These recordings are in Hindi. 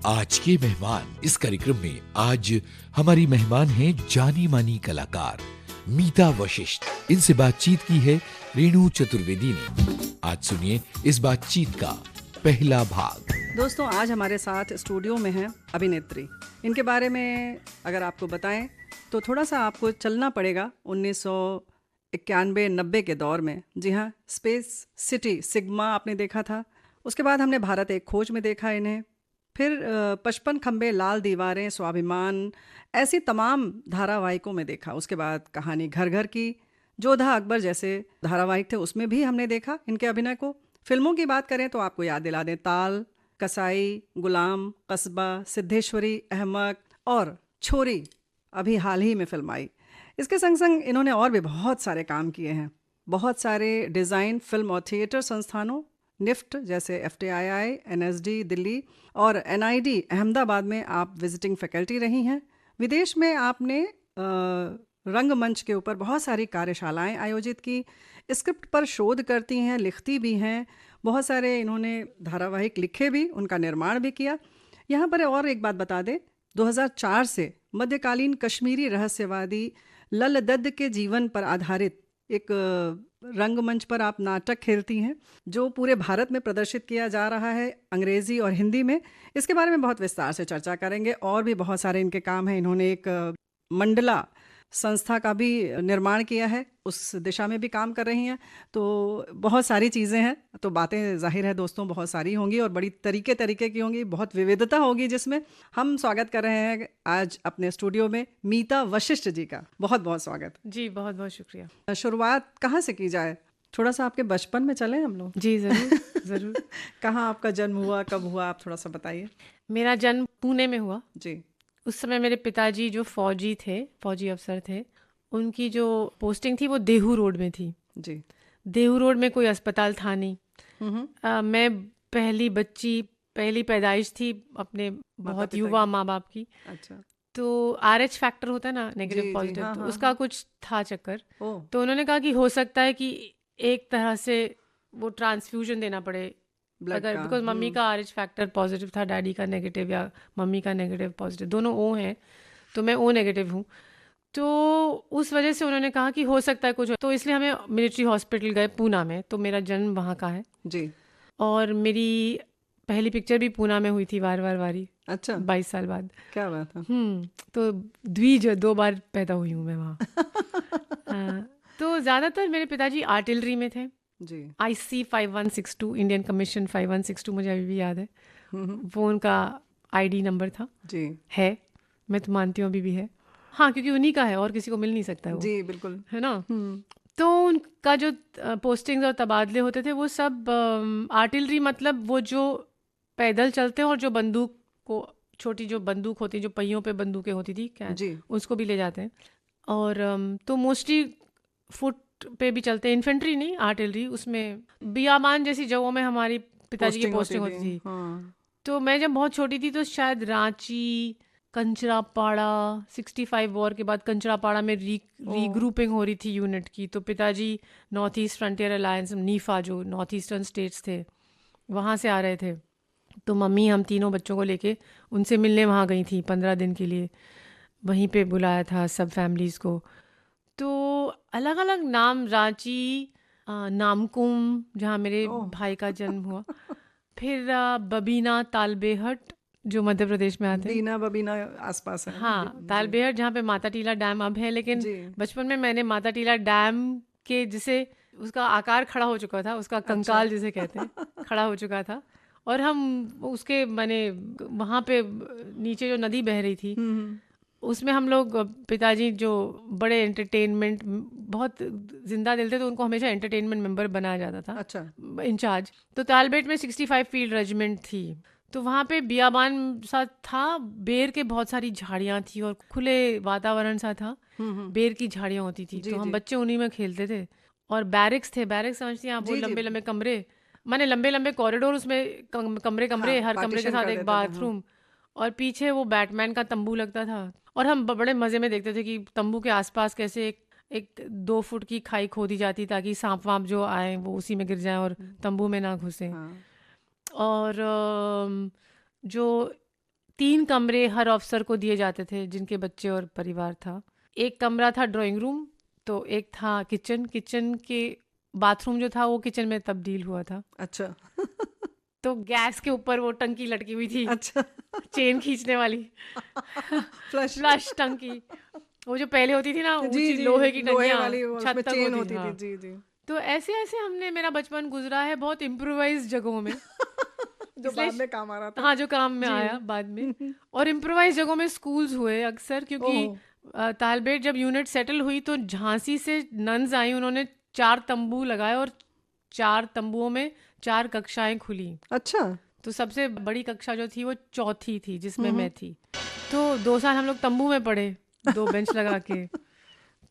आज के मेहमान इस कार्यक्रम में आज हमारी मेहमान हैं जानी मानी कलाकार मीता वशिष्ठ। इनसे बातचीत की है रेणु चतुर्वेदी ने। आज सुनिए इस बातचीत का पहला भाग। दोस्तों, आज हमारे साथ स्टूडियो में हैं अभिनेत्री। इनके बारे में अगर आपको बताएं तो थोड़ा सा आपको चलना पड़ेगा 1991-90 के दौर में। जी हाँ, स्पेस सिटी सिग्मा आपने देखा था। उसके बाद हमने भारत एक खोज में देखा इन्हें। फिर 55 खंबे, लाल दीवारें, स्वाभिमान, ऐसी तमाम धारावाहिकों में देखा। उसके बाद कहानी घर घर की, जोधा अकबर जैसे धारावाहिक थे, उसमें भी हमने देखा इनके अभिनय को। फिल्मों की बात करें तो आपको याद दिला दें, ताल, कसाई, गुलाम, कस्बा, सिद्धेश्वरी, अहमक और छोरी अभी हाल ही में फिल्म आई। इसके संग संग इन्होंने और भी बहुत सारे काम किए हैं। बहुत सारे डिज़ाइन, फिल्म और थिएटर संस्थानों, निफ्ट जैसे FTII, NSD दिल्ली और NID अहमदाबाद में आप विजिटिंग फैकल्टी रही हैं। विदेश में आपने रंगमंच के ऊपर बहुत सारी कार्यशालाएं आयोजित की, स्क्रिप्ट पर शोध करती हैं, लिखती भी हैं। बहुत सारे इन्होंने धारावाहिक लिखे भी, उनका निर्माण भी किया। यहाँ पर और एक बात बता दें, 2004 से मध्यकालीन कश्मीरी रहस्यवादी लल दद्द के जीवन पर आधारित एक रंगमंच पर आप नाटक खेलती हैं, जो पूरे भारत में प्रदर्शित किया जा रहा है, अंग्रेजी और हिंदी में। इसके बारे में बहुत विस्तार से चर्चा करेंगे। और भी बहुत सारे इनके काम हैं। इन्होंने एक मंडला संस्था का भी निर्माण किया है, उस दिशा में भी काम कर रही हैं। तो बहुत सारी चीज़ें हैं। तो बातें जाहिर है दोस्तों बहुत सारी होंगी और बड़ी तरीके की होंगी, बहुत विविधता होगी, जिसमें हम स्वागत कर रहे हैं आज अपने स्टूडियो में मीता वशिष्ठ जी का। बहुत बहुत स्वागत जी। बहुत बहुत शुक्रिया। शुरुआत कहाँ से की जाए? थोड़ा सा आपके बचपन में चलें हम लोग। जी ज़रूर ज़रूर। कहाँ आपका जन्म हुआ, कब हुआ, आप थोड़ा सा बताइए। मेरा जन्म पुणे में हुआ जी। उस समय मेरे पिताजी जो फौजी अफसर थे, उनकी जो पोस्टिंग थी वो देहू रोड में थी। जी। देहू रोड में कोई अस्पताल था नहीं। मैं पहली पैदाइश थी अपने बहुत युवा माँ बाप की। अच्छा। तो RH फैक्टर होता है ना, नेगेटिव पॉजिटिव, हाँ, तो हाँ, उसका हाँ। कुछ था चक्कर। तो उन्होंने कहा कि हो सकता है कि एक तरह से वो ट्रांसफ्यूजन देना पड़े, अगर बिकॉज मम्मी का RH फैक्टर पॉजिटिव था, डैडी का नेगेटिव, या मम्मी का नेगेटिव पॉजिटिव, दोनों O हैं, तो मैं O नेगेटिव हूँ। तो उस वजह से उन्होंने कहा कि हो सकता है कुछ, तो इसलिए हमें मिलिट्री हॉस्पिटल गए पूना में। तो मेरा जन्म वहाँ का है जी। और मेरी पहली पिक्चर भी पूना में हुई थी, वार वार वारी। अच्छा, 22 साल बाद। क्या बात है। तो द्विज 2 बार पैदा हुई हूँ मैं वहाँ। हाँ, तो ज़्यादातर मेरे पिताजी आर्टिलरी में थे जी। IC 5162, इंडियन कमीशन 5162, मुझे अभी भी याद है। वो उनका ID नंबर था। जी। है, मैं तो मानती हूँ अभी भी है। हाँ, क्योंकि उन्हीं का है और किसी को मिल नहीं सकता है वो। जी बिल्कुल। है ना। तो उनका जो पोस्टिंग्स और तबादले होते थे वो सब आर्टिलरी, मतलब वो जो पैदल चलते हैं और जो बंदूक को, छोटी जो बंदूक होती है, जो पहियों पे बंदूकें होती थी क्या जी। उसको भी ले जाते हैं। और तो मोस्टली फुट पे भी चलते हैं, इन्फेंट्री नहीं, आर्टिलरी। उसमें बियाबान जैसी जगहों में हमारी पिताजी की पोस्टिंग होती थी। हाँ। तो मैं जब बहुत छोटी थी तो शायद रांची, कंचरापाड़ा, 65 वॉर के बाद कंचरापाड़ा में रीग्रुपिंग हो रही थी यूनिट की। तो पिताजी north east frontier alliance, Nipah, जो नॉर्थ ईस्टर्न स्टेट्स थे, वहाँ से आ रहे थे। तो मम्मी हम तीनों बच्चों को लेके उनसे मिलने वहाँ गई थी 15 दिन के लिए। वहीं पे बुलाया था सब फैमिलीज़ को। तो अलग अलग नाम, रांची, नामकुम जहाँ मेरे भाई का जन्म हुआ, फिर बबीना, तालबेहट जो मध्य प्रदेश में आते हैं। बीना बबीना आसपास है। हाँ, तालबेहट जहाँ पे माता टीला डैम अब है, लेकिन बचपन में मैंने माता टीला डैम के, जिसे उसका आकार खड़ा हो चुका था, उसका कंकाल जिसे कहते हैं, खड़ा हो चुका था। और हम उसके माने वहाँ पे नीचे जो नदी बह रही थी उसमें हम लोग, पिताजी जो बड़े एंटरटेनमेंट, बहुत जिंदा दिल थे, तो उनको हमेशा एंटरटेनमेंट मेंबर बनाया जाता था। अच्छा। इंचार्ज। तो तालबेट में 65 फील्ड रेजिमेंट थी। तो वहाँ पे बियाबान सा था, बेर के बहुत सारी झाड़ियाँ थी और खुले वातावरण सा था। बेर की झाड़ियाँ होती थी, तो हम बच्चे उन्हीं में खेलते थे। और बैरिक्स थे, बैरिक्स समझती हैं आप, वो लंबे लंबे कमरे, माने लंबे लंबे कॉरिडोर, उसमें कमरे, हर कमरे के साथ एक बाथरूम, और पीछे वो बैटमैन का तंबू लगता था। और हम बड़े मज़े में देखते थे कि तंबू के आसपास कैसे एक 2 फुट की खाई खोदी जाती ताकि सांप वाप जो आए वो उसी में गिर जाएं और तंबू में ना घुसे। और जो 3 कमरे हर अफसर को दिए जाते थे जिनके बच्चे और परिवार था। एक कमरा था ड्राइंग रूम, तो एक था किचन। किचन के बाथरूम जो था वो किचन में तब्दील हुआ था। अच्छा। तो गैस के ऊपर वो टंकी लटकी हुई थी, अच्छा। चेन खींचने वाली फ्लश। फ्लश टंकी, वो जो पहले होती थी ना जी ऊंची जी, लोहे की लोहे टंकियां वाली छत उसमें तक चेन होती होती थी। हाँ। जी जी। तो ऐसे ऐसे हमने मेरा बचपन गुजरा है बहुत इम्प्रोवाइज जगहों में। जो इसलिए बाद में काम आ रहा था। हाँ, जो काम में जी। आया बाद में। और इम्प्रोवाइज जगहों में स्कूल्स हुए अक्सर, क्योंकि ओहो। तालबेट जब यूनिट सेटल हुई तो झांसी से नन्स आई, उन्होंने 4 तंबू लगाए और 4 तंबुओं में 4 कक्षाएं खुली। अच्छा। तो सबसे बड़ी कक्षा जो थी वो चौथी थी, जिसमें मैं थी। तो 2 साल हम लोग तंबू में पढ़े, 2 बेंच लगा के।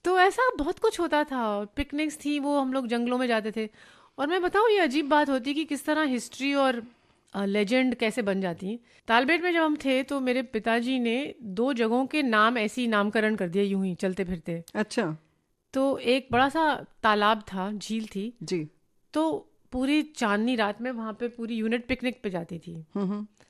तो ऐसा बहुत कुछ होता था। पिकनिक्स थी, वो हम लोग जंगलों में जाते थे। और मैं बताऊँ, ये अजीब बात होती कि किस तरह हिस्ट्री और लेजेंड कैसे बन जाती। तालबेट में जब हम थे तो मेरे पिताजी ने 2 जगहों के नाम ऐसे ही नामकरण कर दिए, यूं ही चलते फिरते। अच्छा। तो एक बड़ा सा तालाब था, झील थी। जी। तो पूरी चांदनी रात में वहाँ पे पूरी यूनिट पिकनिक पे जाती थी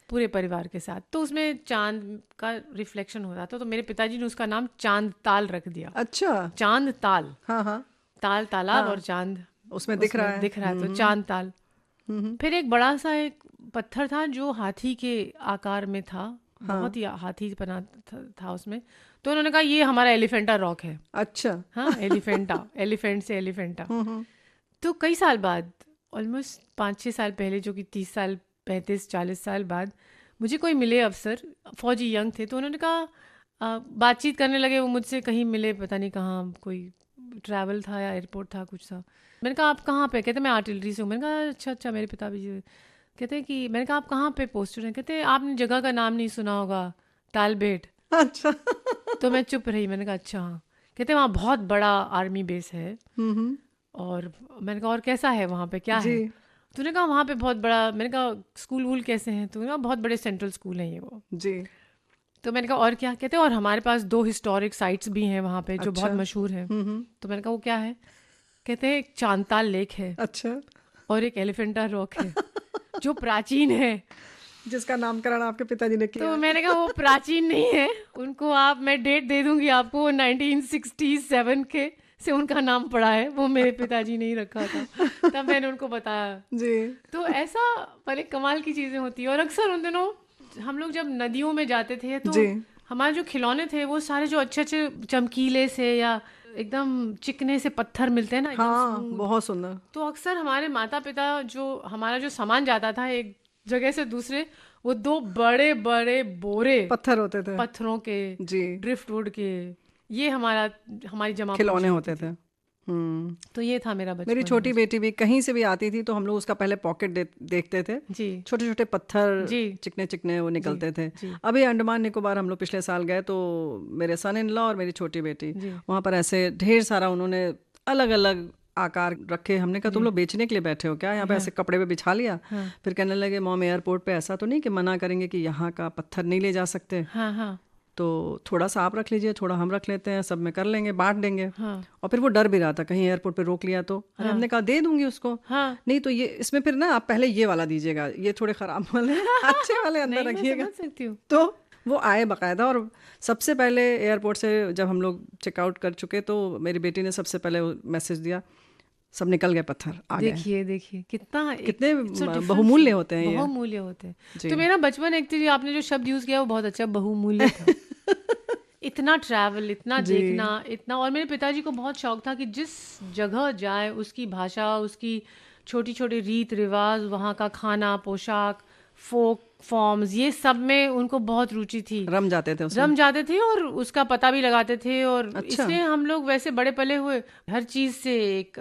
पूरे परिवार के साथ। तो उसमें चांद का रिफ्लेक्शन हो रहा था, तो मेरे पिताजी ने उसका नाम चांद ताल रख दिया। अच्छा। चांद ताल, हाँ हाँ। ताल तालाब हाँ, और चांद उसमें दिख रहा है। दिख रहा है, तो चांद ताल। फिर एक बड़ा सा एक पत्थर था जो हाथी के आकार में था, बहुत ही हाथी बना था उसमें। तो उन्होंने कहा ये हमारा एलिफेंटा रॉक है। अच्छा। हाँ, एलिफेंटा, एलिफेंट से एलिफेंटा। तो कई साल बाद, ऑलमोस्ट 5-6 साल पहले, जो कि 30 साल 35-40 साल बाद, मुझे कोई मिले अफसर, फौजी यंग थे, तो उन्होंने कहा बातचीत करने लगे वो मुझसे, कहीं मिले पता नहीं कहाँ, कोई ट्रैवल था या एयरपोर्ट था कुछ था। मैंने कहा आप कहाँ पे? कहते मैं आर्टिलरी से हूँ। मैंने कहा अच्छा अच्छा, मेरे पिता भी। कहते हैं कि, मैंने कहा आप कहाँ पे पोस्टेड हैं? कहते आपने जगह का नाम नहीं सुना होगा, तालबेट। अच्छा। तो मैं चुप रही, मैंने कहा अच्छा हाँ। कहते वहाँ बहुत बड़ा आर्मी बेस है। और मैंने कहा और कैसा है वहाँ पे, क्या जी। है? तूने कहा वहाँ पे बहुत बड़ा। मैंने कहा स्कूल वूल कैसे हैं? तूने कहा बहुत बड़े सेंट्रल स्कूल हैं ये वो। जी। तो मैंने कहा और क्या? कहते और हमारे पास 2 हिस्टोरिक साइट्स भी हैं वहाँ पे जो बहुत अच्छा। मशहूर हैं। तो मैंने कहा वो क्या है? कहते हैं एक चांदताल लेक है अच्छा। और एक एलिफेंटा रॉक है जो प्राचीन है। जिसका नामकरण आपके पिताजी ने किया। तो मैंने कहा वो प्राचीन नहीं है, उनको आप, मैं डेट दे दूंगी आपको, 1967 के से उनका नाम पड़ा है, वो मेरे पिताजी ने ही रखा था। तब मैंने उनको बताया। जी। तो ऐसा बड़े कमाल की चीज़ें होती है। और अक्सर उन दिनों हम लोग जब नदियों में जाते थे तो जी। हमारे जो खिलौने थे वो सारे जो अच्छे अच्छे चमकीले से या एकदम चिकने से पत्थर मिलते हैं ना, एकदम हाँ, smooth। बहुत सुंदर। तो अक्सर हमारे माता पिता, जो हमारा जो सामान जाता था एक जगह से दूसरे, वो 2 बड़े बड़े बोरे पत्थर होते थे। पत्थरों के, जी। ड्रिफ्टवुड के, ये हमारी जमा खिलौने पूंजी होते होती थे। थी। तो ये था मेरा मेरी बचपन। छोटी बेटी भी कहीं से भी आती थी तो हम लोग उसका पहले पॉकेट देखते थे। जी छोटे छोटे पत्थर जी चिकने चिकने वो निकलते थे। जी अभी अंडमान निकोबार हम लोग पिछले साल गए तो मेरे सन इन लॉ और मेरी छोटी बेटी, जी वहाँ पर ऐसे ढेर सारा उन्होंने अलग अलग आकार रखे। हमने कहा तुम लोग बेचने के लिए बैठे हो क्या? यहाँ पे ऐसे कपड़े पे बिछा लिया। फिर कहने लगे मॉम एयरपोर्ट पे ऐसा तो नहीं कि मना करेंगे कि यहाँ का पत्थर नहीं ले जा सकते, हाँ हाँ तो थोड़ा सा आप रख लीजिए, थोड़ा हम रख लेते हैं, सब में कर लेंगे, बांट देंगे। हाँ और फिर वो डर भी रहा था कहीं एयरपोर्ट पे रोक लिया तो। अरे हमने कहा दे दूंगी उसको। हाँ नहीं तो ये इसमें फिर ना आप पहले ये वाला दीजिएगा, ये थोड़े खराब वाले अच्छे वाले अंदर नहीं, मैं रखिएगा। समझ सकती हूँ। तो वो आए बाकायदा। और सबसे पहले एयरपोर्ट से जब हम लोग चेकआउट कर चुके तो मेरी बेटी ने सबसे पहले मैसेज दिया, सब निकल गए पत्थर, आ गए। देखिए देखिए कितना कितने it's so different बहुमूल्य feel। होते हैं ये। बहुमूल्य होते हैं। जी। तो मेरा बचपन, एक तो आपने जो शब्द यूज किया वो बहुत अच्छा, बहुमूल्य था। इतना ट्रैवल, इतना जी। देखना, इतना। और मेरे पिताजी को बहुत शौक था कि जिस जगह जाए उसकी भाषा, उसकी छोटी छोटी रीत रिवाज, वहाँ का खाना, पोशाक, फोक फॉर्म्स, ये सब में उनको बहुत रुचि थी। रम जाते थे उसमें। रम जाते थे और उसका पता भी लगाते थे। और अच्छा। इसलिए हम लोग वैसे बड़े पले हुए, हर चीज से एक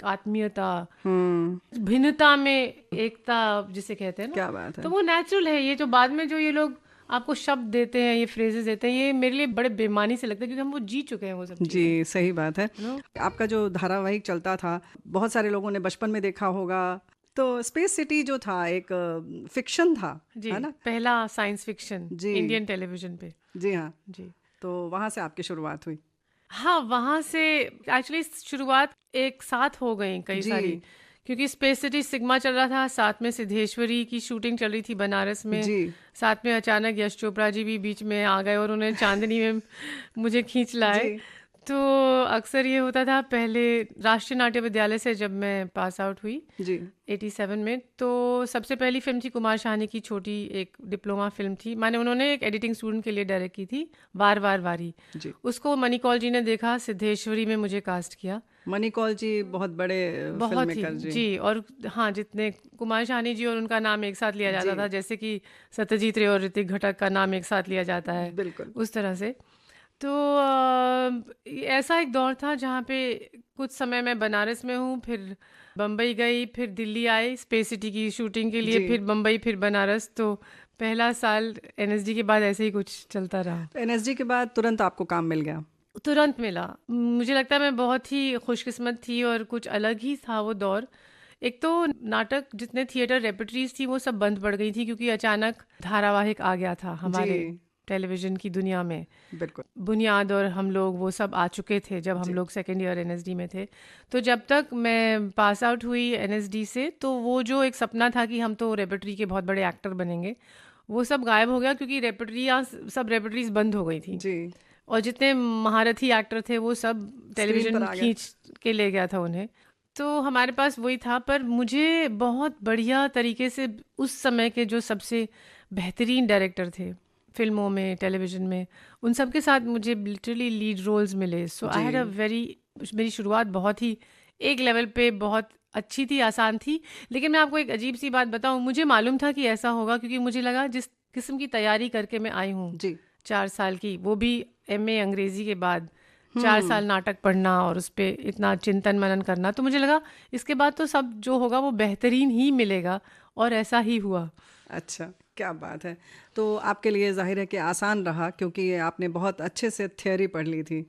आत्मीयता, भिन्नता में एकता जिसे कहते हैं ना, क्या बात है। तो वो नेचुरल है। ये जो बाद में जो ये लोग आपको शब्द देते हैं, ये फ्रेजेस देते हैं, ये मेरे लिए बड़े बेमानी से लगता है, क्योंकि हम वो जी चुके हैं वो सब चीजें। जी सही बात है। नो? आपका जो धारावाहिक चलता था बहुत सारे लोगों ने बचपन में देखा होगा। तो स्पेस सिटी जो था एक फिक्शन था, जी, है ना? पहला साइंस फिक्शन जी। इंडियन टेलीविजन पे। जी हाँ। जी तो वहाँ से आपकी शुरुआत हुई। हाँ, वहाँ से एक्चुअली शुरुआत एक साथ हो गई कई जी। सारी, क्योंकि स्पेस सिटी सिग्मा चल रहा था, साथ में सिद्धेश्वरी की शूटिंग चल रही थी बनारस में, जी साथ में अचानक यश चोपड़ा जी भी बीच में आ गए और उन्हें चांदनी में मुझे खींच लाए। जी तो अक्सर ये होता था पहले राष्ट्रीय नाट्य विद्यालय से जब मैं पास आउट हुई जी 87 में, तो सबसे पहली फिल्म थी कुमार शाहनी की, छोटी एक डिप्लोमा फिल्म थी, माने उन्होंने एक एडिटिंग स्टूडेंट के लिए डायरेक्ट की थी, वार वार वारी। जी। उसको मनी कौल जी ने देखा, सिद्धेश्वरी में मुझे कास्ट किया। मनी कौल जी बहुत बड़े फिल्म बहुत ही मेकर जी। जी, और हाँ, जितने कुमार शाहनी जी और उनका नाम एक साथ लिया जाता जी था, जैसे कि सत्यजीत रे और ऋतिक घटक का नाम एक साथ लिया जाता है, बिल्कुल। उस तरह से। तो ऐसा एक दौर था जहाँ पे कुछ समय मैं बनारस में हूँ, फिर बम्बई गई, फिर दिल्ली आई स्पेस सिटी की शूटिंग के लिए, जी फिर बम्बई, फिर बनारस। तो पहला साल एनएसडी के बाद ऐसे ही कुछ चलता रहा। तो एनएसडी के बाद तुरंत आपको काम मिल गया? तुरंत मिला। मुझे लगता है मैं बहुत ही खुशकिस्मत थी और कुछ अलग ही था वो दौर। एक तो नाटक जितने थिएटर रेperटरीज थी वो सब बंद पड़ गई थी, क्योंकि अचानक धारावाहिक आ गया था हमारे जी टेलीविज़न की दुनिया में। बिल्कुल। बुनियाद और हम लोग वो सब आ चुके थे जब हम जी लोग सेकेंड ईयर एनएसडी में थे। तो जब तक मैं पास आउट हुई एनएसडी से, तो वो जो एक सपना था कि हम तो रेperटरी के बहुत बड़े एक्टर बनेंगे, वो सब गायब हो गया, क्योंकि सब रेperटरीज बंद हो गई थी जी और जितने महारथी एक्टर थे वो सब स्क्रीन टेलीविज़न पर आ गया। खींच के ले गया था उन्हें। तो हमारे पास वही था, पर मुझे बहुत बढ़िया तरीके से उस समय के जो सबसे बेहतरीन डायरेक्टर थे फिल्मों में, टेलीविज़न में, उन सब के साथ मुझे लिटरली लीड रोल्स मिले। सो आई हैड अ जी मेरी शुरुआत बहुत ही एक लेवल पे बहुत अच्छी थी, आसान थी। लेकिन मैं आपको एक अजीब सी बात बताऊं, मुझे मालूम था कि ऐसा होगा, क्योंकि मुझे लगा जिस किस्म की तैयारी करके मैं आई हूँ जी 4 साल की, वो भी एमए अंग्रेजी के बाद 4 हम्म साल नाटक पढ़ना और उस पे इतना चिंतन मनन करना, तो मुझे लगा इसके बाद तो सब जो होगा वो बेहतरीन ही मिलेगा, और ऐसा ही हुआ। अच्छा, क्या बात है। तो आपके लिए जाहिर है कि आसान रहा, क्योंकि आपने बहुत अच्छे से थियोरी पढ़ ली थी।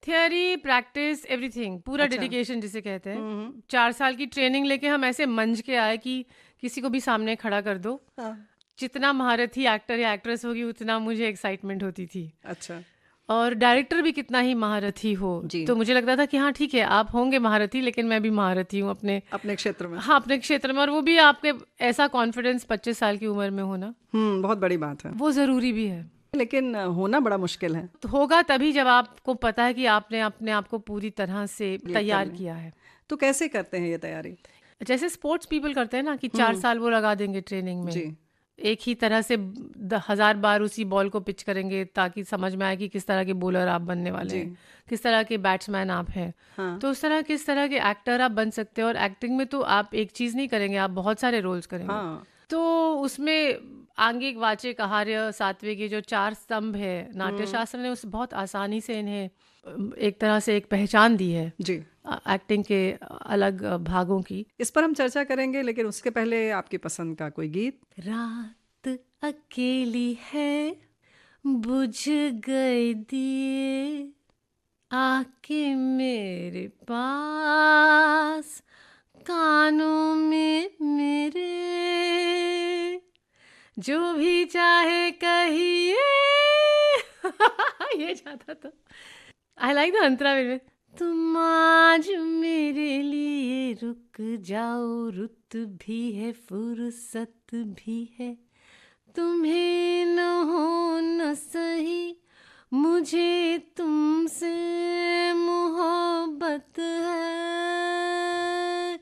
थियरी, प्रैक्टिस, एवरीथिंग, पूरा अच्छा डेडिकेशन जिसे कहते हैं। हम्म 4 साल की ट्रेनिंग लेके हम ऐसे मंच के आए कि किसी को भी सामने खड़ा कर दो, हाँ जितना महारथी एक्टर या एक्ट्रेस होगी उतना मुझे एक्साइटमेंट होती थी, अच्छा और डायरेक्टर भी कितना ही महारथी हो। जी तो मुझे लगता था कि हाँ ठीक है, आप होंगे महारथी, लेकिन मैं भी महारथी हूँ अपने, अपने क्षेत्र में। हाँ, अपने क्षेत्र में। और वो भी आपके ऐसा कॉन्फिडेंस 25 साल की उम्र में होना, बहुत बड़ी बात है, वो ज़रूरी भी है। लेकिन होना बड़ा मुश्किल है। तो होगा तभी जब आपको पता है कि आपने अपने आप को पूरी तरह से ये तैयार करना है। किया है। तो कैसे करते हैं ये तैयारी? जैसे स्पोर्ट्स पीपल करते हैं ना, कि 4 साल वो लगा देंगे ट्रेनिंग में, जी एक ही तरह से 1000 बार उसी बॉल को पिच करेंगे ताकि समझ में आए कि किस तरह के बॉलर आप बनने वाले जी हैं, किस तरह के बैट्समैन आप हैं। हाँ तो उस तरह किस तरह के एक्टर आप बन सकते हैं। और एक्टिंग में तो आप एक चीज़ नहीं करेंगे, आप बहुत सारे रोल्स करेंगे। हाँ तो उसमें आंगिक, वाचिक, आहार्य, सात्विक, ये जो 4 स्तंभ है, नाट्य शास्त्र ने उस बहुत आसानी से इन्हें एक तरह से एक पहचान दी है जी एक्टिंग के अलग भागों की। इस पर हम चर्चा करेंगे, लेकिन उसके पहले आपकी पसंद का कोई गीत। रात अकेली है, बुझ गए दिए, आके मेरे पास, कानों में मेरे, जो भी चाहे कहिए। ये चाहता था। आई लाइक द अंतरा में, तुम आज मेरे लिए रुक जाओ, रुत भी है फुर्सत भी है, तुम्हें न हो न सही, मुझे तुमसे मोहब्बत है,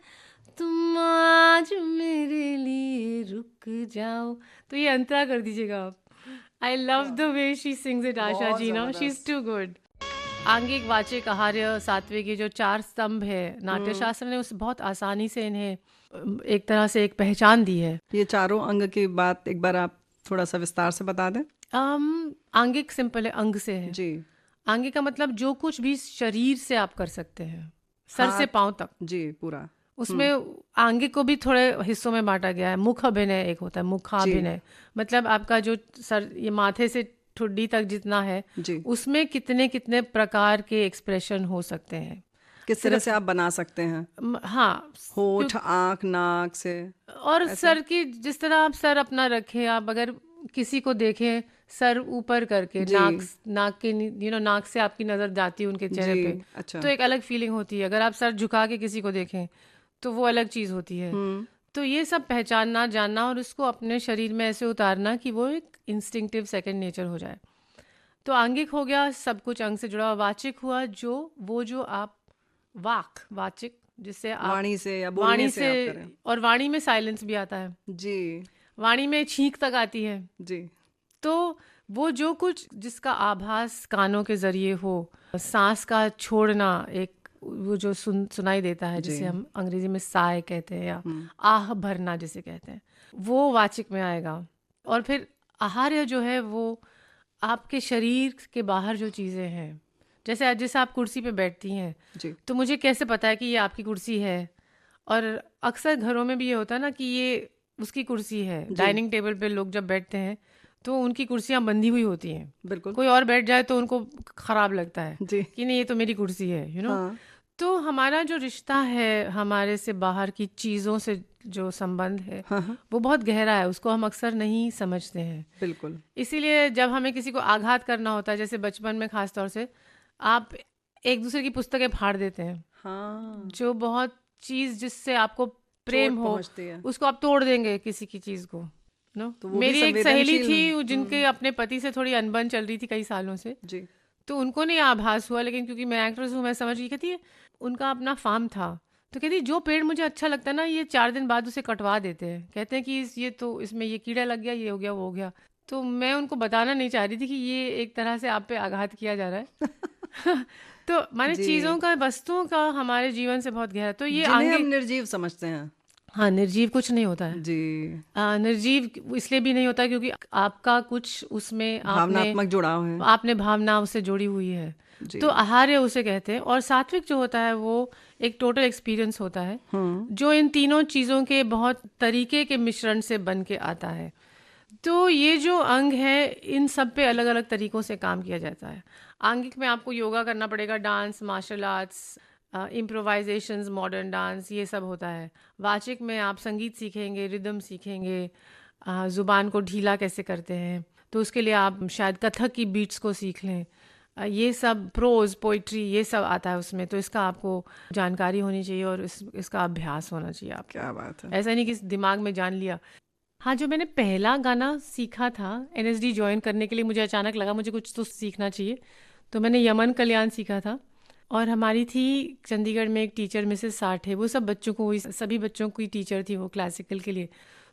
तुम आज मेरे लिए रुक जाओ। तो ये अंतरा कर दीजिएगा आप। I love the way she sings it, Asha बहुत जी ना, शी इज टू गुड। आंगिक, वाचिक, आहार्य, सात्विक, ये जो 4 स्तंभ है, नाट्य शास्त्र ने उस बहुत आसानी से इन्हें एक तरह से एक पहचान दी है। ये चारों अंग की बात एक बार आप थोड़ा सा विस्तार से बता दें। आंगिक सिंपल है, अंग से है। जी आंगिक का मतलब जो कुछ भी शरीर से आप कर सकते हैं, सर से हाथ- पांव तक। जी पूरा। उसमें आंगिक को भी थोड़े हिस्सों में बांटा गया है। मुख अभिनय एक होता है, मुखाभिनय, मतलब आपका जो सर, ये माथे से ठुड्डी तक जितना है, जी उसमें कितने कितने प्रकार के एक्सप्रेशन हो सकते हैं। किस तरह से आप बना सकते हैं? हाँ, होठ, आंख, नाक से। और सर की जिस तरह आप सर अपना रखें, आप अगर किसी को देखें सर ऊपर करके, जी नाक के नाक से आपकी नजर जाती है उनके चेहरे जी पे, अच्छा तो एक अलग फीलिंग होती है। अगर आप सर झुका के किसी को देखें तो वो अलग चीज़ होती है। तो ये सब पहचानना, जानना और उसको अपने शरीर में ऐसे उतारना कि वो एक इंस्टिंक्टिव सेकंड नेचर हो जाए। तो आंगिक हो गया, सब कुछ अंग से जुड़ा हुआ। वाचिक हुआ जो आप वाचिक जिससे आप वाणी से या बोलने वाणी से आप करें। और वाणी में साइलेंस भी आता है, जी वाणी में छींक तक आती है। जी। तो वो जो कुछ जिसका आभास कानों के जरिए हो, सांस का छोड़ना, एक वो जो सुनाई देता है, जिसे हम अंग्रेजी में साय कहते हैं या आह भरना जिसे कहते हैं, वो वाचिक में आएगा। और फिर आहार्य जो है वो आपके शरीर के बाहर जो चीज़ें हैं, जैसे आप कुर्सी पे बैठती हैं जी। तो मुझे कैसे पता है कि ये आपकी कुर्सी है। और अक्सर घरों में भी ये होता है ना कि ये उसकी कुर्सी है। डाइनिंग टेबल पे लोग जब बैठते हैं तो उनकी कुर्सियां बंधी हुई होती हैं, बिल्कुल। कोई और बैठ जाए तो उनको खराब लगता है जी। कि नहीं ये तो मेरी कुर्सी है, यू नो। तो हमारा जो रिश्ता है हमारे से बाहर की चीज़ों से जो संबंध है वो बहुत गहरा है, उसको हम अक्सर नहीं समझते हैं। बिल्कुल। इसीलिए जब हमें किसी को आघात करना होता है, जैसे बचपन में खास तौर से, आप एक दूसरे की पुस्तकें फाड़ देते हैं। हाँ। जो बहुत चीज़ जिससे आपको प्रेम हो है। उसको आप तोड़ देंगे किसी की चीज़ को, नो। तो वो मेरी भी एक सहेली संवेदनशील। थी जिनके अपने पति से थोड़ी अनबन चल रही थी कई सालों से, जी। तो उनको नहीं आभास हुआ, लेकिन क्योंकि मैं एक्ट्रेस हूँ मैं समझ गई। कहती है उनका अपना फार्म था, तो कहती जो पेड़ मुझे अच्छा लगता है ना, ये 4 दिन बाद उसे कटवा देते हैं, कहते हैं कि ये तो इसमें ये कीड़ा लग गया, ये हो गया वो हो गया। तो मैं उनको बताना नहीं चाह रही थी कि ये एक तरह से आप पे आघात किया जा रहा है। तो माने चीज़ों का, वस्तुओं का हमारे जीवन से बहुत गहरा, तो ये जिन्हें आगे हम निर्जीव समझते हैं। हाँ, निर्जीव कुछ नहीं होता है जी। निर्जीव इसलिए भी नहीं होता क्योंकि आपका कुछ उसमें भावनात्मक जुड़ाव है, आपने भावनाओं से जुड़ी हुई है। तो आहार्य उसे कहते हैं। और सात्विक जो होता है वो एक टोटल एक्सपीरियंस होता है जो इन तीनों चीज़ों के बहुत तरीके के मिश्रण से बन के आता है। तो ये जो अंग है इन सब पे अलग अलग तरीकों से काम किया जाता है। आंगिक में आपको योगा करना पड़ेगा, dance, martial arts, improvisations, modern dance, ये सब होता है। वाचिक में आप संगीत सीखेंगे, रिदम सीखेंगे, ज़ुबान को ढीला कैसे करते हैं, तो उसके लिए आप शायद कथक की बीट्स को सीख लें। ये सब प्रोज, पोइट्री, ये सब आता है उसमें, तो इसका आपको जानकारी होनी चाहिए और इसका अभ्यास होना चाहिए आप। क्या बात है। ऐसा नहीं कि दिमाग में जान लिया। हाँ, जो मैंने पहला गाना सीखा था NSD ज्वाइन करने के लिए, मुझे अचानक लगा मुझे कुछ तो सीखना चाहिए, तो मैंने यमन कल्याण सीखा था। और हमारी थी चंडीगढ़ में एक टीचर मिसेस साठे, वो सब बच्चों को, सभी बच्चों की टीचर थी वो क्लासिकल के लिए।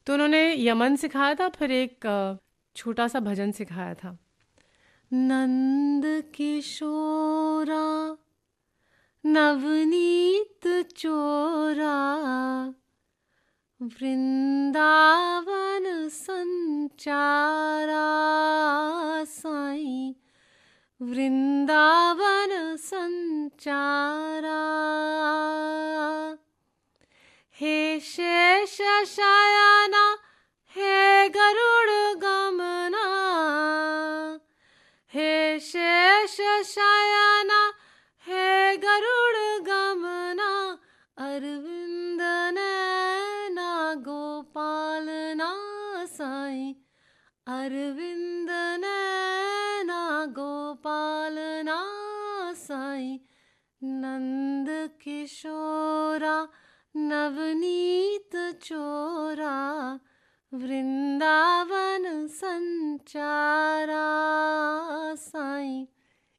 तो उन्होंने यमन सिखाया था, फिर एक छोटा सा भजन सिखाया था। नंद किशोरा नवनीत चोरा वृंदावन संचारा साईं, वृंदावन संचारा। हे शेष शयना हे गरुड़ गमना, हे शेष शयना हे गरुड़ गमना, अरविंद नैना गोपालना साईं, अरविंद नैना गोपालना साईं। नंद किशोरा नवनीत चोरा वृंदावन संचारा साईं।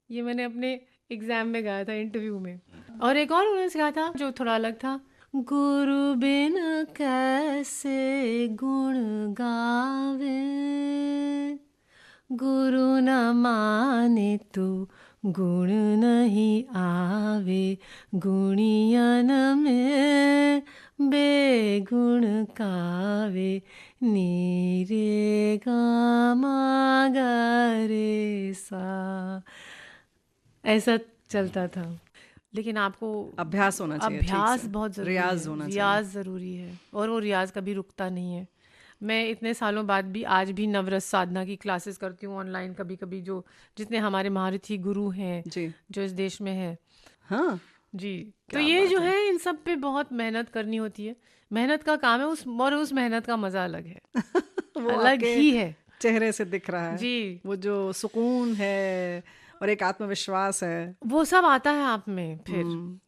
ये मैंने अपने एग्जाम में गाया था, इंटरव्यू में। और एक और उन्होंने सिखाया था जो थोड़ा अलग था। गुरु बिन कैसे गुण गावे, गुरु न माने तो गुण नहीं आवे, गुणियन में बेगुण कावे, नीरे गामा गा रे सा। ऐसा चलता था। लेकिन आपको अभ्यास होना चाहिए, अभ्यास बहुत ज़रूरी है, रियाज होना चाहिए। रियाज ज़रूरी है, और वो रियाज कभी रुकता नहीं है। मैं इतने सालों बाद भी आज भी नवरस साधना की क्लासेस करती हूँ ऑनलाइन कभी कभी, जो जितने हमारे महारथी गुरु हैं जो इस देश में है। हाँ जी। तो ये जो है इन सब पे बहुत मेहनत करनी होती है, मेहनत का काम है उस मेहनत का मजा अलग है। वो अलग ही है, चेहरे से दिख रहा है जी, वो जो सुकून है और एक आत्मविश्वास है, वो सब आता है आप में।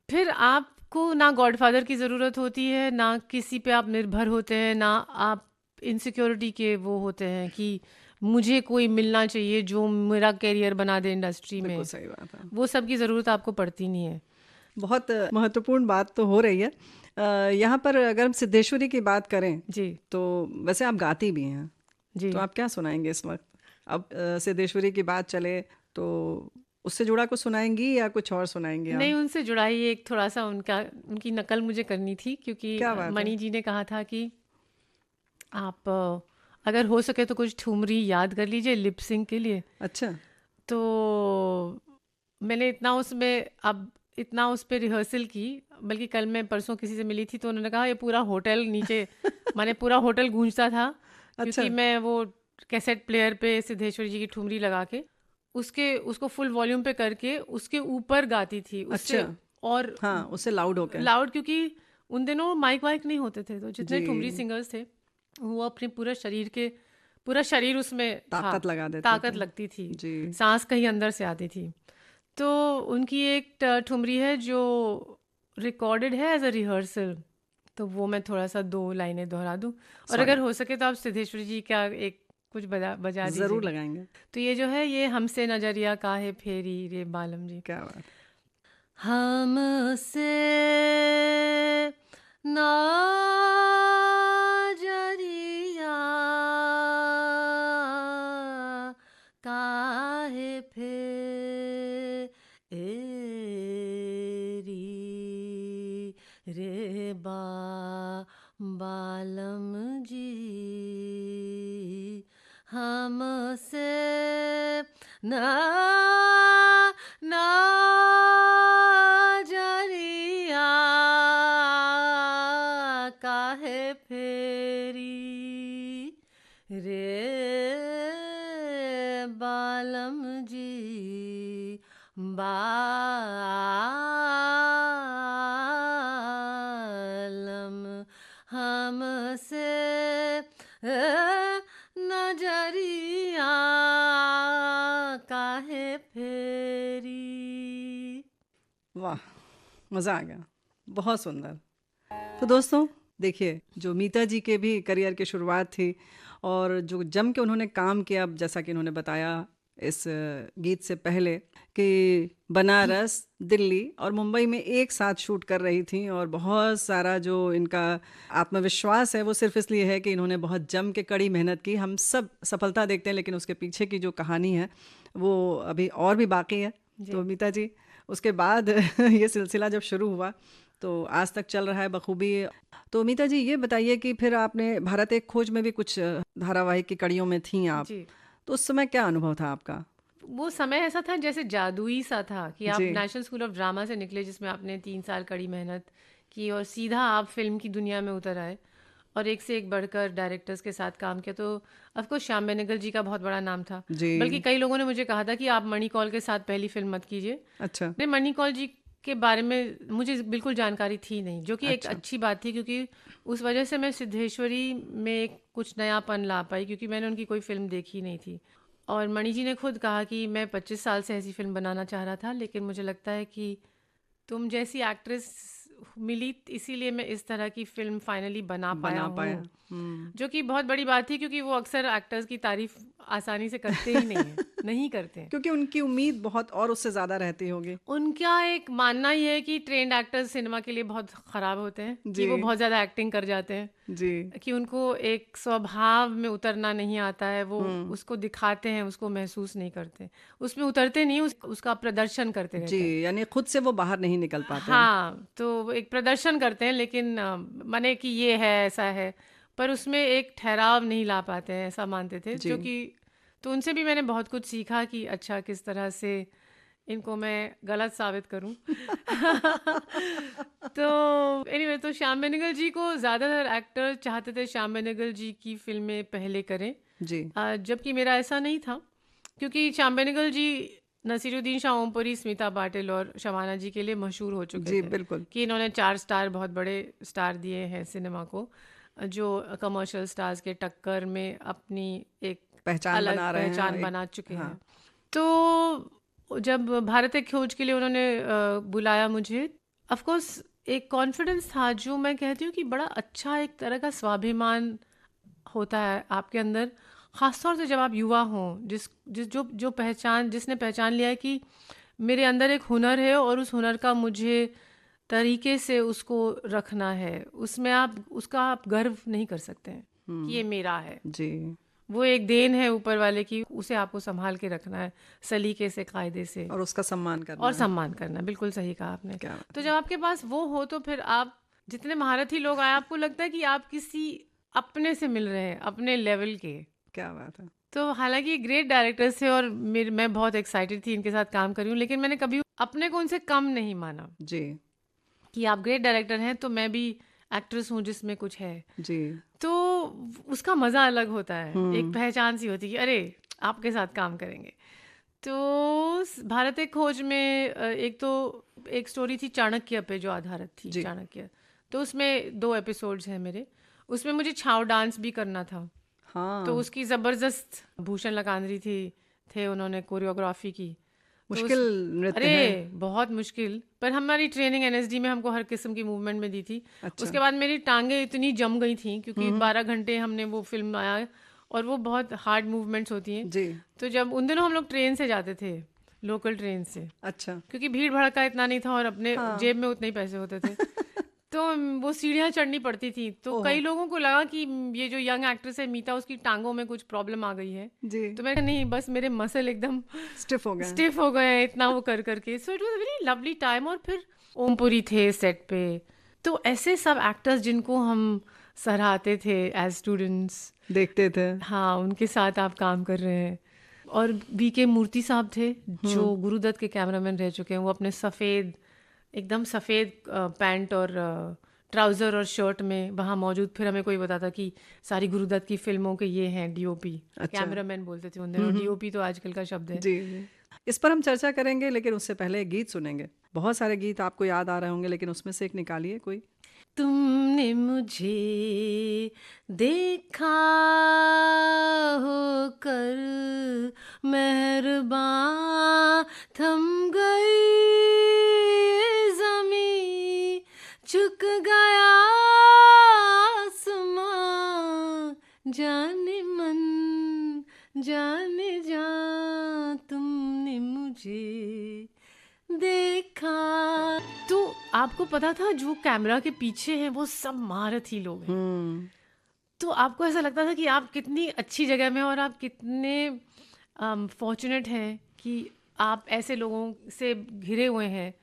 फिर आप आपको ना गॉडफादर की ज़रूरत होती है, ना किसी पे आप निर्भर होते हैं, ना आप इनसिक्योरिटी के वो होते हैं कि मुझे कोई मिलना चाहिए जो मेरा करियर बना दे इंडस्ट्री बिल्कुल में। सही बात है। वो सब की ज़रूरत आपको पड़ती नहीं है। बहुत महत्वपूर्ण बात तो हो रही है। यहाँ पर अगर हम सिद्धेश्वरी की बात करें जी तो वैसे आप गाती भी हैं, जी। तो आप क्या सुनाएंगे इस वक्त? अब सिद्धेश्वरी की बात चले तो उससे जुड़ा कुछ सुनाएंगी या कुछ और सुनाएंगी नहीं, आप? उनसे जुड़ा ही एक थोड़ा सा उनकी नकल मुझे करनी थी, क्योंकि क्या बात है? मणि जी ने कहा था कि आप अगर हो सके तो कुछ ठुमरी याद कर लीजिए लिप सिंक के लिए। अच्छा। तो मैंने इतना उस पे रिहर्सल की, बल्कि कल मैं परसों किसी से मिली थी तो उन्होंने कहा ये पूरा होटल नीचे माने पूरा होटल गूंजता था, अच्छा। क्योंकि मैं वो कैसेट प्लेयर पे सिद्धेश्वरी जी की ठुमरी लगा के उसको फुल वॉल्यूम पे करके उसके ऊपर गाती थी, उससे अच्छा। और हाँ, उससे लाउड हो गया। लाउड, क्योंकि उन दिनों माइक वाइक नहीं होते थे, तो जितने जी। ठुमरी सिंगर्स थे वो अपने पूरा शरीर उसमें था, ताकत लगा देते ताकत थे। लगती थी, जी। सांस कहीं अंदर से आती थी। तो उनकी एक ठुमरी है जो रिकॉर्डेड है एज अ रिहर्सल, तो वो मैं थोड़ा सा 2 लाइनें दोहरा दूं, और सॉरी, अगर हो सके तो आप सिद्धेश्वरी जी का एक कुछ बजा जरूर दीजिएगा। लगाएंगे। तो ये जो है, ये हमसे नजरिया काहे फेरी रे बालम जी। क्या बात। हमसे नजरिया काहे फेरी रे बालम जी। हमसे नजरिया काहे फेरी रे बालम जी, बालम हमसे नजरिया काहे फेरी। वाह, मज़ा आ गया, बहुत सुंदर। तो दोस्तों देखिए, जो मीता जी के भी करियर की शुरुआत थी और जो जम के उन्होंने काम किया, जैसा कि उन्होंने बताया इस गीत से पहले कि बनारस, दिल्ली और मुंबई में एक साथ शूट कर रही थी, और बहुत सारा जो इनका आत्मविश्वास है वो सिर्फ इसलिए है कि इन्होंने बहुत जम के कड़ी मेहनत की। हम सब सफलता देखते हैं, लेकिन उसके पीछे की जो कहानी है वो अभी और भी बाकी है। तो मीता जी, उसके बाद ये सिलसिला जब शुरू हुआ तो आज तक चल रहा है बखूबी। तो मीता जी, ये बताइए कि फिर आपने भारत एक खोज में भी कुछ धारावाहिक की कड़ियों में थी आप, जी, तो उस समय क्या अनुभव था आपका? वो समय ऐसा था जैसे जादुई सा था कि आप जी। नेशनल स्कूल ऑफ ड्रामा से निकले, जिसमें आपने 3 साल कड़ी मेहनत की और सीधा आप फिल्म की दुनिया में उतर आए और एक से एक बढ़कर डायरेक्टर्स के साथ काम किया। तो ऑफकोर्स श्याम बेनेगल जी का बहुत बड़ा नाम था, जी। बल्कि कई लोगों ने मुझे कहा था कि आप मणि कौल के साथ पहली फिल्म मत कीजिए। अच्छा। नहीं, मणि कौल जी के बारे में मुझे बिल्कुल जानकारी थी नहीं, जो कि एक अच्छा। अच्छी बात थी, क्योंकि उस वजह से मैं सिद्धेश्वरी में एक कुछ नयापन ला पाई, क्योंकि मैंने उनकी कोई फिल्म देखी नहीं थी। और मणि जी ने खुद कहा कि मैं 25 साल से ऐसी फिल्म बनाना चाह रहा था, लेकिन मुझे लगता है कि तुम जैसी एक्ट्रेस मिली, इसीलिए मैं इस तरह की फिल्म फाइनली बना पाया हूँ, जो कि बहुत बड़ी बात थी, क्योंकि वो अक्सर एक्टर्स की तारीफ आसानी से करते ही नहीं है, नहीं करते हैं। क्योंकि उनकी उम्मीद बहुत और उससे ज़्यादा रहती होगी। उनका एक मानना ये है कि ट्रेंड एक्टर्स सिनेमा के लिए बहुत ख़राब होते हैं, कि जी। वो बहुत ज़्यादा एक्टिंग कर जाते हैं, जी। कि उनको एक स्वभाव में उतरना नहीं आता है, वो उसको दिखाते हैं, उसको महसूस नहीं करते, उसमें उतरते नहीं, उसका प्रदर्शन करते रहते जी, हैं। यानी खुद से वो बाहर नहीं निकल पाते हैं। हाँ, तो वो एक प्रदर्शन करते हैं, लेकिन माने कि ये है, ऐसा है, पर उसमें एक ठहराव नहीं ला पाते हैं, ऐसा मानते थे, जी। जो कि तो उनसे भी मैंने बहुत कुछ सीखा कि अच्छा किस तरह से इनको मैं गलत साबित करूं। तो एनीवे, तो श्याम बेनेगल जी को ज़्यादातर एक्टर चाहते थे श्याम बेनेगल जी की फिल्में पहले करें, जी। जबकि मेरा ऐसा नहीं था, क्योंकि श्याम बेनेगल जी नसीरुद्दीन शाह ओमपुरी, स्मिता पाटिल और शबाना जी के लिए मशहूर हो चुके जी, थे, बिल्कुल। कि इन्होंने 4 स्टार, बहुत बड़े स्टार दिए हैं सिनेमा को, जो कमर्शियल स्टार्स के टक्कर में अपनी एक पहचान अलग बना रहे हैं, पहचान एक। बना चुके हाँ। हैं। तो जब भारत एक खोज के लिए उन्होंने बुलाया मुझे, ऑफ कोर्स एक कॉन्फिडेंस था जो मैं कहती हूँ कि बड़ा अच्छा एक तरह का स्वाभिमान होता है आपके अंदर, खासतौर से जब आप युवा हों, जिस जिस जो पहचान जिसने पहचान लिया है कि मेरे अंदर एक हुनर है और उस हुनर का मुझे तरीके से उसको रखना है, उसमें आप गर्व नहीं कर सकते हैं कि ये मेरा है। जी। वो एक देन है ऊपर वाले की, उसे आपको संभाल के रखना है सलीके से, कायदे से, और उसका सम्मान करना और है। सम्मान करना। बिल्कुल सही कहा आपने। क्या बात तो जब आपके पास वो हो तो फिर आप जितने महारथी लोग आए, आपको लगता है कि आप किसी अपने से मिल रहे हैं, अपने लेवल के। क्या बात है। तो हालांकि ग्रेट डायरेक्टर्स थे और मैं बहुत एक्साइटेड थी इनके साथ काम कर रही हूँ, लेकिन मैंने कभी अपने को उनसे कम नहीं माना जी कि आप ग्रेट डायरेक्टर हैं तो मैं भी एक्ट्रेस हूँ जिसमें कुछ है। जी। तो उसका मज़ा अलग होता है, एक पहचान सी होती है कि अरे आपके साथ काम करेंगे। तो भारत एक खोज में एक स्टोरी थी चाणक्य पे जो आधारित थी, जी। चाणक्य। तो उसमें 2 एपिसोड्स हैं मेरे, उसमें मुझे छाव डांस भी करना था। हाँ। तो उसकी ज़बरदस्त भूषण लकांदरी थे उन्होंने कोरियोग्राफी की। तो मुश्किल नृत्य अरे है। बहुत मुश्किल, पर हमारी ट्रेनिंग एनएसडी में हमको हर किस्म की मूवमेंट में दी थी। अच्छा। उसके बाद मेरी टांगें इतनी जम गई थी क्योंकि 12 घंटे हमने वो फिल्म आया और वो बहुत हार्ड मूवमेंट्स होती हैं। जी। तो जब उन दिनों हम लोग ट्रेन से जाते थे, लोकल ट्रेन से, अच्छा। क्योंकि भीड़ भड़का इतना नहीं था और अपने हाँ। जेब में उतने ही पैसे होते थे। तो वो सीढ़ियाँ चढ़नी पड़ती थी। तो ओहो। कई लोगों को लगा कि ये जो यंग एक्ट्रेस है मीता, उसकी टांगों में कुछ प्रॉब्लम आ गई है। जी। तो मैं नहीं, बस मेरे मसल एकदम स्टिफ हो गए। स्टिफ हो गए हैं इतना वो कर करके। सो it was very lovely time. और फिर ओमपुरी थे सेट पे, तो ऐसे सब एक्टर्स जिनको हम सराहते थे एज स्टूडेंट्स, देखते थे। हाँ, उनके साथ आप काम कर रहे हैं। और बीके मूर्ति साहब थे जो गुरुदत्त के कैमरामैन रह चुके हैं। वो अपने एकदम सफ़ेद पैंट और ट्राउज़र और शर्ट में वहाँ मौजूद। फिर हमें कोई बताता कि सारी गुरुदत्त की फिल्मों के ये हैं डीओपी। अच्छा। कैमरामैन बोलते थे उन दिनों, डीओपी तो आजकल का शब्द है। जी जी। इस पर हम चर्चा करेंगे, लेकिन उससे पहले एक गीत सुनेंगे। बहुत सारे गीत आपको याद आ रहे होंगे, लेकिन उसमें से एक निकालिए कोई। तुमने मुझे देखा हो कर मेहरबान, थम गई ज़मीं, झुक गया आसमां, जाने मन जाने जा, तुमने मुझे देखा। तो आपको पता था जो कैमरा के पीछे है वो सब महारथी लोग हैं। तो आपको ऐसा लगता था कि आप कितनी अच्छी जगह में और आप कितने फॉर्चुनेट हैं कि आप ऐसे लोगों से घिरे हुए हैं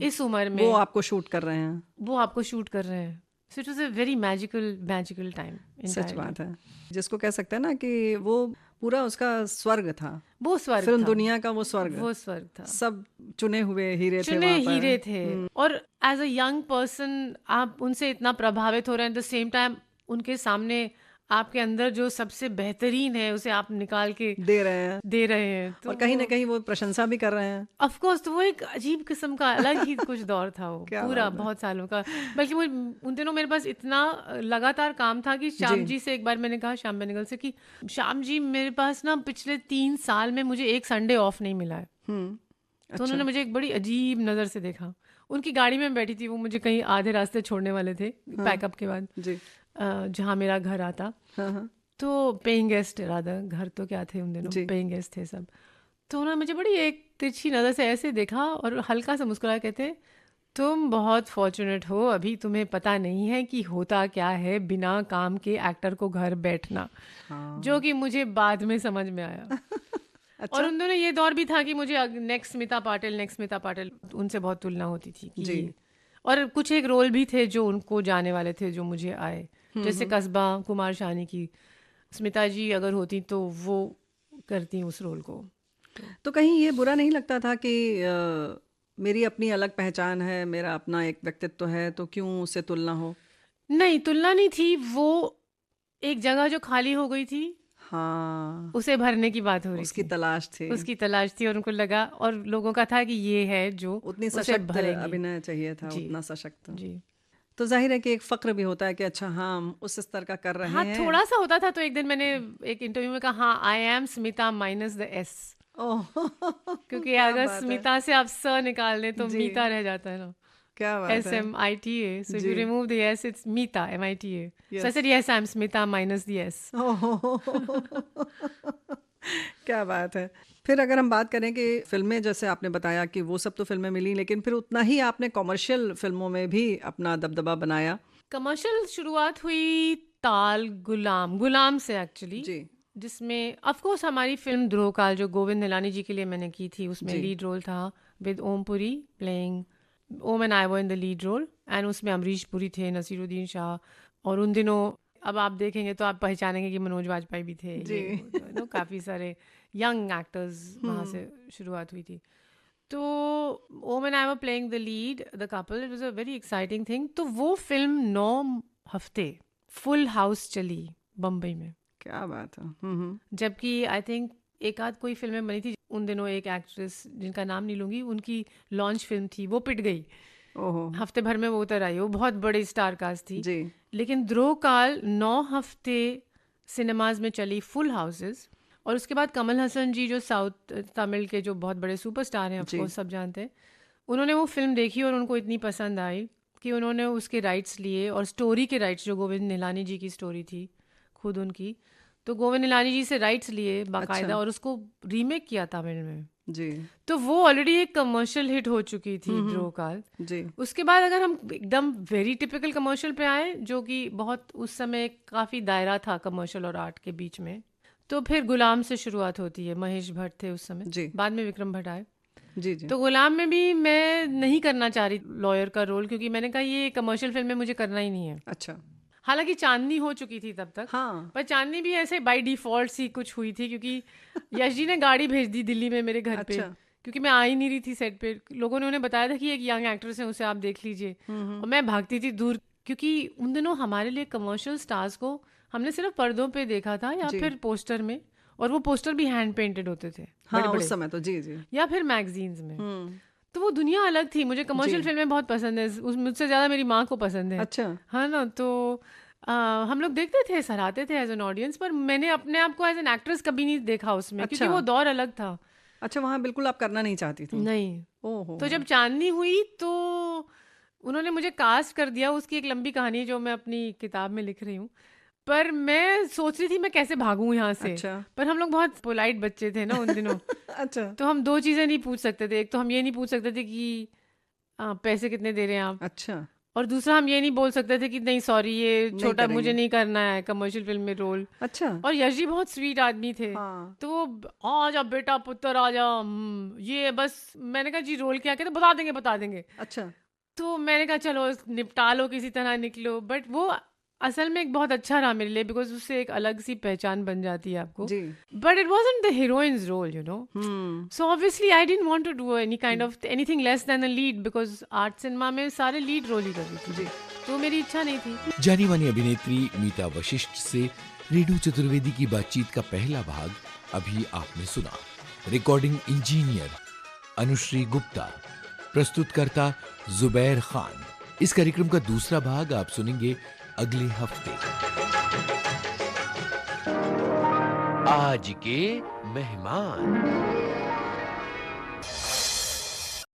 इस उम्र में। वो आपको शूट कर रहे हैं। वो आपको शूट कर रहे हैं। So it was a very magical time. सच बात है, जिसको कह सकते हैं ना कि वो पूरा उसका स्वर्ग था। वो स्वर्ग फिल्म था, दुनिया का वो स्वर्ग था। सब चुने हुए हीरे थे चुने वहाँ पर। हीरे थे। और एज अ यंग पर्सन आप उनसे इतना प्रभावित हो रहे हैं, एट द सेम टाइम उनके सामने आपके अंदर जो सबसे बेहतरीन है उसे आप निकाल के दे रहे हैं। तो और कहीं ना कहीं वो प्रशंसा भी कर रहे हैं। Of course. तो वो एक अजीब किस्म का अलग ही कुछ दौर था वो पूरा, बहुत सालों का। बल्कि वो उन दिनों मेरे पास इतना लगातार काम था कि श्याम जी से एक बार मैंने कहा, श्याम बेनेगल से, कि श्याम जी मेरे पास ना पिछले 3 साल में मुझे एक संडे ऑफ नहीं मिला है। तो उन्होंने मुझे एक बड़ी अजीब नज़र से देखा। उनकी गाड़ी में बैठी थी, वो मुझे कहीं आधे रास्ते छोड़ने वाले थे पैकअप के बाद, जहाँ मेरा घर आता। तो पेइंग गेस्ट, राधा घर तो क्या थे उन दिनों, पेइंग गेस्ट थे सब। तो उन्होंने मुझे बड़ी एक तिरछी नज़र से ऐसे देखा और हल्का सा मुस्कुराया, कहते तुम बहुत फॉर्चुनेट हो, अभी तुम्हें पता नहीं है कि होता क्या है बिना काम के एक्टर को घर बैठना। जो कि मुझे बाद में समझ में आया। अच्छा? और उन दोनों ये दौर भी था कि मुझे नेक्स्ट स्मिता पाटिल उनसे बहुत तुलना होती थी कि और कुछ एक रोल भी थे जो उनको जाने वाले थे जो मुझे आए, जैसे कस्बा, कुमार शानी की। स्मिता जी अगर होती तो वो करती उस रोल को। तो कहीं ये बुरा नहीं लगता था कि मेरी अपनी अलग पहचान है, मेरा अपना एक व्यक्तित्व है, तो क्यों उससे तुलना हो? नहीं, तुलना नहीं थी, वो एक जगह जो खाली हो गई थी, हाँ, उसे भरने की बात हो रही थी। उसकी तलाश थी और उनको लगा, और लोगों का था कि ये है जो उतनी सशक्त अभिनय चाहिए था, उतना सशक्त। जी। तो जाहिर है कि एक फक्र भी होता है कि अच्छा हम उस स्तर का कर रहे हैं। थोड़ा सा होता था। तो एक दिन मैंने एक इंटरव्यू में कहा, हाँ, I am Smita minus the S. क्योंकि अगर स्मिता से आप स निकाल दें तो मीता रह जाता है ना। क्या बात है। SMITA. So if you ji. remove the S, it's Mita, MITA. So I Yes. said, yes, I'm Smita minus the S. क्या बात है। फिर अगर हम बात करें कि फ़िल्में, जैसे आपने बताया कि वो सब तो फ़िल्में मिली, लेकिन फिर उतना ही आपने कॉमर्शियल फ़िल्मों में भी अपना दबदबा बनाया। कमर्शियल शुरुआत हुई ताल गुलाम से एक्चुअली, जी। जिसमें ऑफ कोर्स हमारी फिल्म ध्रुव काल जो गोविंद निलानी जी के लिए मैंने की थी, उसमें जी। लीड रोल था with Om Puri playing Om and I were in the lead role, and उसमें अमरीश पुरी थे, नसीरुद्दीन शाह, और उन दिनों अब आप देखेंगे तो आप पहचानेंगे कि मनोज वाजपेयी भी थे। जी। ये काफ़ी सारे यंग एक्टर्स वहाँ से शुरुआत हुई थी। तो ओम and I were playing the lead, the couple, it was a very exciting thing. तो वो फिल्म 9 हफ्ते फुल हाउस चली बम्बई में, क्या बात है। जबकि आई थिंक एक आध कोई फिल्में बनी थी उन दिनों। एक एक्ट्रेस जिनका नाम नहीं लूंगी, उनकी लॉन्च फिल्म थी, वो पिट गई, ओहो। हफ्ते भर में वो उतर आई। वो बहुत बड़ी स्टार कास्ट थी। जी। लेकिन ध्रुव काल 9 हफ्ते सिनेमाज में चली, फुल हाउसेस। और उसके बाद कमल हसन जी, जो साउथ तमिल के जो बहुत बड़े सुपरस्टार हैं, जी। ऑफकोर्स सब जानते हैं, उन्होंने वो फिल्म देखी और उनको इतनी पसंद आई कि उन्होंने उसके राइट्स लिए, और स्टोरी के राइट्स, जो गोविंद निलानी जी की स्टोरी थी खुद उनकी, तो गोविंद निलानी जी से राइट्स लिए बाकायदा, अच्छा। और उसको रीमेक किया तमिल में। जी। तो वो ऑलरेडी एक कमर्शियल हिट हो चुकी थी ध्रुव काल। जी। उसके बाद अगर हम एकदम वेरी टिपिकल कमर्शियल पे आए, जो कि बहुत उस समय काफ़ी दायरा था कमर्शियल और आर्ट के बीच में, तो फिर गुलाम से शुरुआत होती है। महेश भट्ट थे उस समय, जी। बाद में विक्रम भट्ट आए। जी। जी। तो गुलाम में भी मैं नहीं करना चाह रही लॉयर का रोल, क्योंकि मैंने कहा ये कमर्शियल फिल्म में मुझे करना ही नहीं है। अच्छा। हालांकि चांदनी हो चुकी थी तब तक, हाँ। पर चांदनी भी ऐसे बाय डिफॉल्ट सी कुछ हुई थी, क्योंकि यश जी ने गाड़ी भेज दी दिल्ली में मेरे घर पे, अच्छा। क्योंकि मैं आ ही नहीं रही थी सेट पे। लोगों ने उन्हें बताया था कि एक यंग एक्ट्रेस है, उसे आप देख लीजिए, और मैं भागती थी दूर, क्योंकि उन दिनों हमारे लिए कमर्शियल स्टार्स को हमने सिर्फ पर्दों पे देखा था, या जी। फिर पोस्टर में, और वो पोस्टर भी हैंड पेंटेड होते थे, हाँ, बड़े उस बड़े, समय तो। जी। जी। या फिर मैगजीन्स में। तो वो दुनिया अलग थी। मुझे कमर्शियल जी। फिल्में बहुत पसंद है, मुझसे ज़्यादा मेरी माँ को पसंद है। अच्छा। हाँ ना, तो हम लोग देखते थे, सराहते थे एज एन ऑडियंस, पर मैंने अपने आप को एज एन एक्ट्रेस कभी नहीं देखा उसमें। अच्छा। क्योंकि वो दौर अलग था। अच्छा, वहाँ बिल्कुल आप करना नहीं चाहती थी। नहीं। ओहो। तो जब चांदनी हुई तो उन्होंने मुझे कास्ट कर दिया। उसकी एक लंबी कहानी है जो मैं अपनी किताब में लिख रही हूँ, पर मैं सोच रही थी मैं कैसे भागूं यहाँ से। अच्छा। पर हम लोग बहुत पोलाइट बच्चे थे ना उन दिनों। अच्छा। तो हम 2 चीज़ें नहीं पूछ सकते थे। एक तो हम ये नहीं पूछ सकते थे कि पैसे कितने दे रहे हैं आप, अच्छा। और दूसरा हम ये नहीं बोल सकते थे कि नहीं सॉरी ये नहीं छोटा मुझे करेंगे। नहीं करना है कमर्शियल फिल्म में रोल। अच्छा। और यश जी बहुत स्वीट आदमी थे। हाँ। तो वो आ जा बेटा पुत्र आ जा, ये बस। मैंने कहा जी रोल क्या, कहते बता देंगे। अच्छा। तो मैंने कहा चलो निपटा लो, किसी तरह निकलो। बट वो असल में एक बहुत अच्छा रहा मेरे लिए, बिकॉज उससे एक अलग सी पहचान बन जाती है आपको। जी। But it wasn't the heroine's role, you know. So obviously I didn't want to do any kind of anything less than a lead, because art cinema में सारे लीड रोल ही कर रही थी। जी। तो मेरी इच्छा नहीं थी। जानी मानी अभिनेत्री मीता वशिष्ठ से रेणु चतुर्वेदी की बातचीत का पहला भाग अभी आपने सुना। रिकॉर्डिंग इंजीनियर अनुश्री गुप्ता, प्रस्तुतकर्ता जुबैर खान। इस कार्यक्रम का दूसरा भाग आप सुनेंगे अगले हफ्ते। आज के मेहमान।